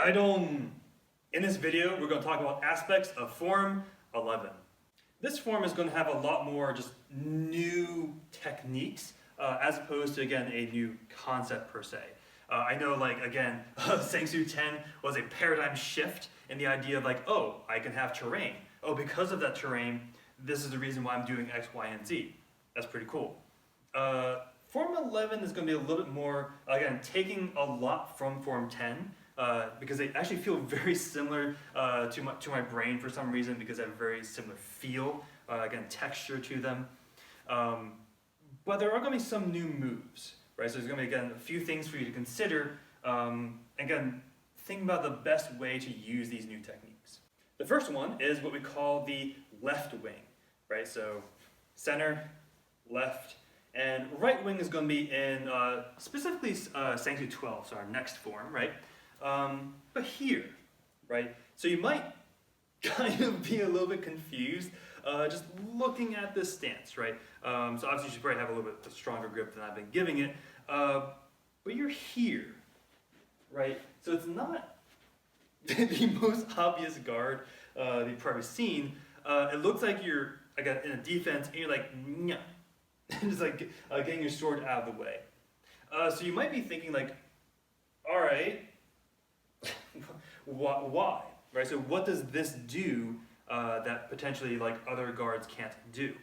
Haidong. In this video, we're going to talk about aspects of Form 11. This form is going to have a lot more just new techniques as opposed to, again, a new concept per se. I know, like, again, Sangsu 10 was a paradigm shift in the idea of like, oh, I can have terrain. Oh, because of that terrain, this is the reason why I'm doing X, Y, and Z. That's pretty cool. Form 11 is going to be a little bit more, again, taking a lot from Form 10, because they actually feel very similar to my brain for some reason, because they have a very similar feel, again, texture to them. But there are going to be some new moves, right? So there's going to be, again, a few things for you to consider. Again, think about the best way to use these new techniques. The first one is what we call the left wing, right? So center, left, and right wing is going to be in specifically Sangsu 12, so our next form, right? But here, right? So you might kind of be a little bit confused just looking at this stance, right? So obviously you should probably have a little bit stronger grip than I've been giving it, but you're here, right? So it's not the most obvious guard that you've probably seen. It looks like you're, again, in a defense, and you're like, nyah. Just like getting your sword out of the way. So you might be thinking like, all right, why? Right? So what does this do that potentially like other guards can't do?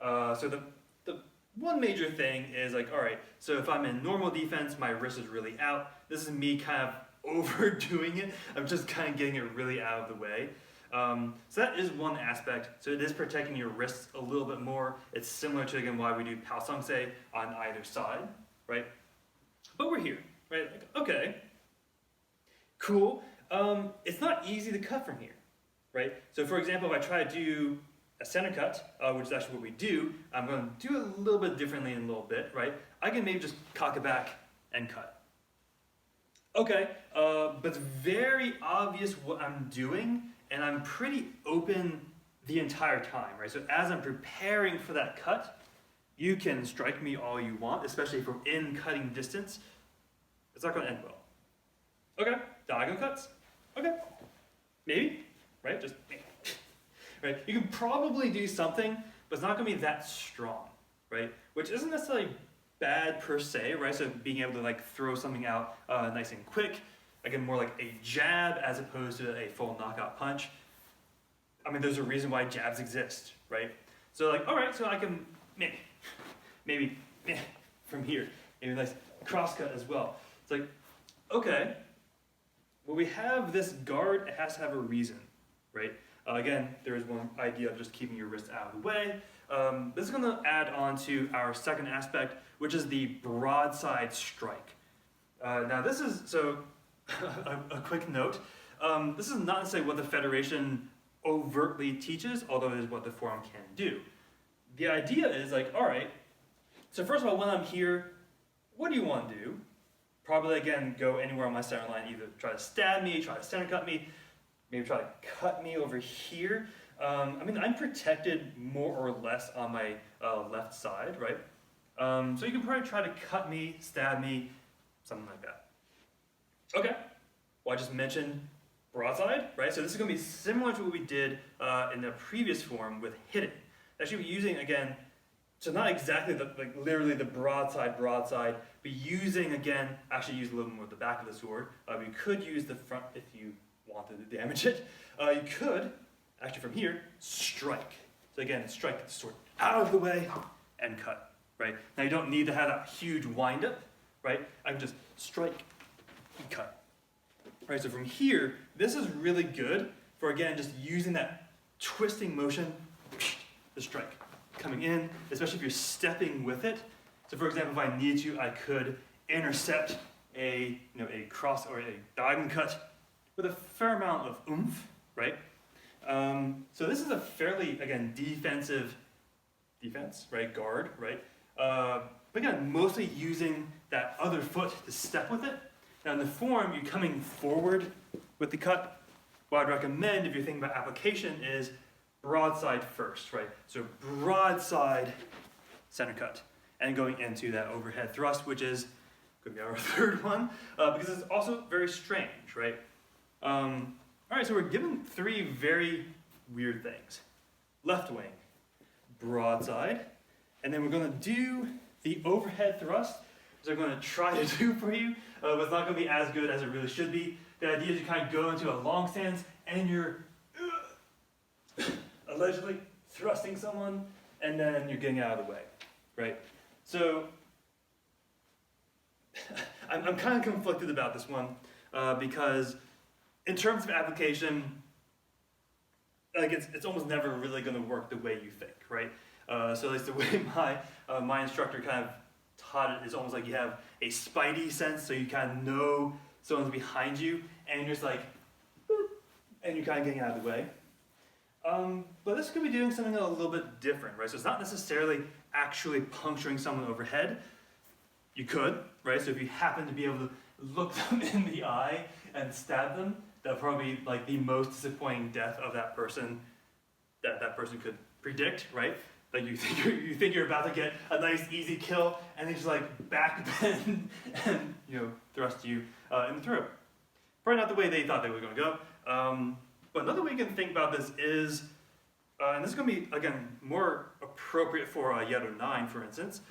So the one major thing is like, all right, so if I'm in normal defense, my wrist is really out. This is me kind of overdoing it. I'm just kind of getting it really out of the way. So that is one aspect. So it is protecting your wrists a little bit more. It's similar to, again, why we do Pao Sung Se on either side, right? But we're here, right? Like, okay, cool. It's not easy to cut from here, right? So for example, if I try to do a center cut, which is actually what we do, I'm going to do it a little bit differently in a little bit, right? I can maybe just cock it back and cut. Okay, but it's very obvious what I'm doing, and I'm pretty open the entire time, right? So as I'm preparing for that cut, you can strike me all you want, especially from in cutting distance. It's not going to end well. Okay, diagonal cuts. Okay, maybe, right? Just right. You can probably do something, but it's not going to be that strong, right? Which isn't necessarily bad per se, right? So being able to like throw something out nice and quick. Again, more like a jab as opposed to a full knockout punch. I mean, there's a reason why jabs exist, right? So like, all right, so I can maybe from here, maybe a nice cross cut as well. It's like, okay, well, we have this guard, it has to have a reason, right? Again, there is one idea of just keeping your wrist out of the way. This is gonna add on to our second aspect, which is the broadside strike. Now this is, so, a quick note, this is not necessarily what the Federation overtly teaches, although it is what the forum can do. The idea is like, all right, so first of all, when I'm here, what do you want to do? Probably, again, go anywhere on my center line, either try to stab me, try to center cut me, maybe try to cut me over here. I mean, I'm protected more or less on my left side, right? So you can probably try to cut me, stab me, something like that. Okay, well, I just mentioned broadside, right? So this is going to be similar to what we did in the previous form with hitting. Actually, we're using, again, so not exactly like literally the broadside, but using, again, actually use a little more of the back of the sword. We could use the front if you wanted to damage it. You could, actually from here, strike. So again, strike the sword out of the way and cut, right? Now you don't need to have that huge wind-up, right? I can just strike and cut. Right, so from here, this is really good for, again, just using that twisting motion, the strike coming in, especially if you're stepping with it. So for example, if I need to, I could intercept a cross or a diagonal cut with a fair amount of oomph, right? So this is a fairly, again, defense, right, guard, right? But again, mostly using that other foot to step with it. Now in the form, you're coming forward with the cut. What I'd recommend if you're thinking about application is broadside first, right? So broadside center cut and going into that overhead thrust, which is, could be our third one, because it's also very strange, right? All right, so we're given three very weird things. Left wing, broadside, and then we're going to do the overhead thrust, which I'm going to try to do for you, but it's not going to be as good as it really should be. The idea is you kind of go into a long stance and you're allegedly thrusting someone, and then you're getting out of the way, right? So I'm kind of conflicted about this one because in terms of application, like it's almost never really going to work the way you think, right? So at least the way my instructor kind of taught it is almost like you have a spidey sense, so you kind of know someone's behind you, and you're just like, boop, and you're kind of getting out of the way. But this could be doing something a little bit different, right? So it's not necessarily actually puncturing someone overhead. You could, right? So if you happen to be able to look them in the eye and stab them, that'll probably be like the most disappointing death of that person that person could predict, right? Like you think you're about to get a nice easy kill, and they just like back bend and thrust you in the throat. Probably not the way they thought they were going to go. But another way you can think about this is, and this is going to be again more appropriate for Yedo 9, for instance.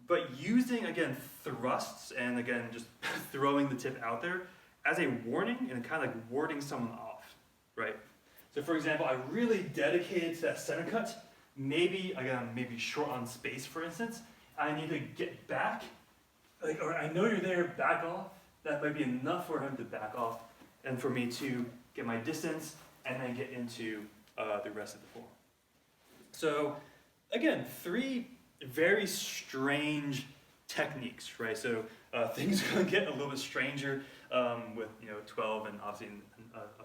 But using, again, thrusts and, again, just throwing the tip out there as a warning and kind of like warding someone off, right? So, for example, I really dedicated to that center cut, maybe short on space, for instance. I need to get back, or I know you're there, back off. That might be enough for him to back off and for me to get my distance and then get into the rest of the form. So, again, three very strange techniques, right? So things are going to get a little bit stranger with 12 and obviously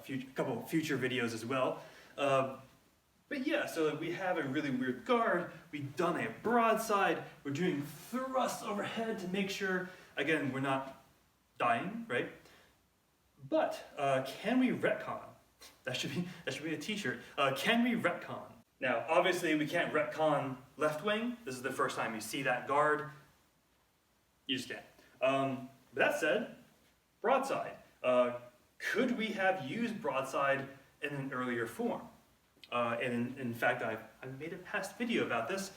a couple of future videos as well. But yeah, so we have a really weird guard. We've done a broadside. We're doing thrusts overhead to make sure, again, we're not dying, right? But can we retcon? That should be a T-shirt. Can we retcon? Now, obviously, we can't retcon left wing. This is the first time you see that guard. You just can't. But that said, broadside. Could we have used broadside in an earlier form? And in fact, I've made a past video about this.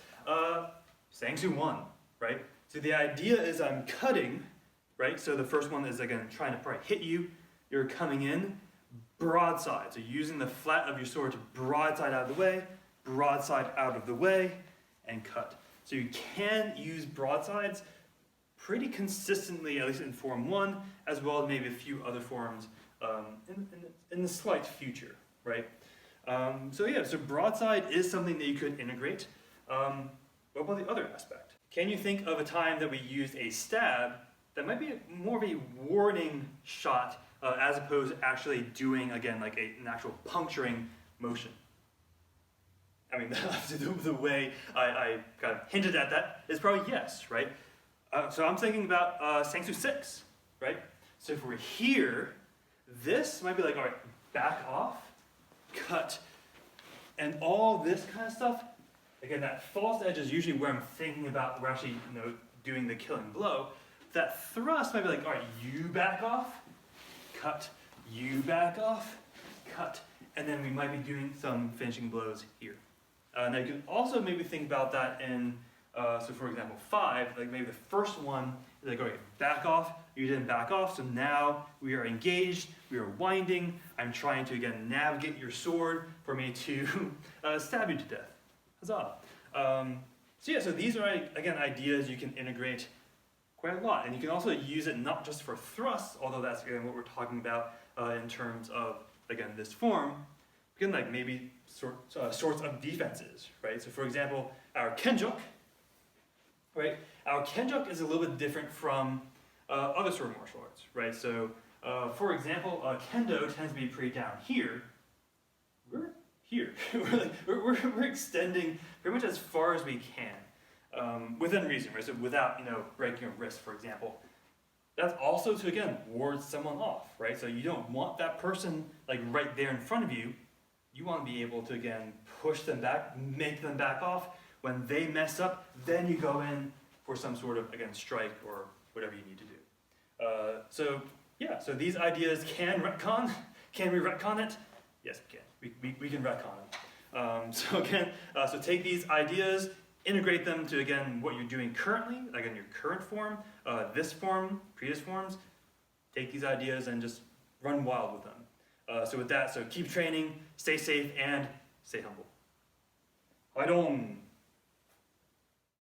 Sangsu 1, right? So the idea is I'm cutting, right? So the first one is, again, trying to probably hit you. You're coming in, broadside. So using the flat of your sword to broadside out of the way, broadside out of the way, and cut. So you can use broadsides pretty consistently, at least in Form 1, as well as maybe a few other forms in the slight future, right? So broadside is something that you could integrate. What about the other aspect? Can you think of a time that we used a stab that might be more of a warning shot as opposed to actually doing, again, like an actual puncturing motion? I mean, the way I kind of hinted at that is probably yes, right? So I'm thinking about Sangsu 6, right? So if we're here, this might be like, all right, back off, cut, and all this kind of stuff. Again, that false edge is usually where I'm thinking about, we're actually doing the killing blow. That thrust might be like, all right, you back off, cut, you back off, cut, and then we might be doing some finishing blows here. Now you can also maybe think about that in, so for example, 5, like maybe the first one is like, okay, back off, you didn't back off, so now we are engaged, we are winding, I'm trying to, again, navigate your sword for me to stab you to death. Huzzah. So these are, again, ideas you can integrate quite a lot, and you can also use it not just for thrusts, although that's, again, what we're talking about in terms of, again, this form. Again, like maybe sorts of defenses, right? So for example, our kenjuk, right? Our kenjuk is a little bit different from other sort of martial arts, right? So for example, kendo tends to be pretty down here. We're here. we're extending pretty much as far as we can, within reason, right? So without breaking a wrist, for example. That's also to, again, ward someone off, right? So you don't want that person like right there in front of you. You want to be able to, again, push them back, make them back off. When they mess up, then you go in for some sort of, again, strike or whatever you need to do. So these ideas can retcon. Can we retcon it? Yes, we can. We can retcon it. So again, so take these ideas, integrate them to, again, what you're doing currently, like in your current form, this form, previous forms. Take these ideas and just run wild with them. So with that, so keep training, stay safe, and stay humble. Haidong!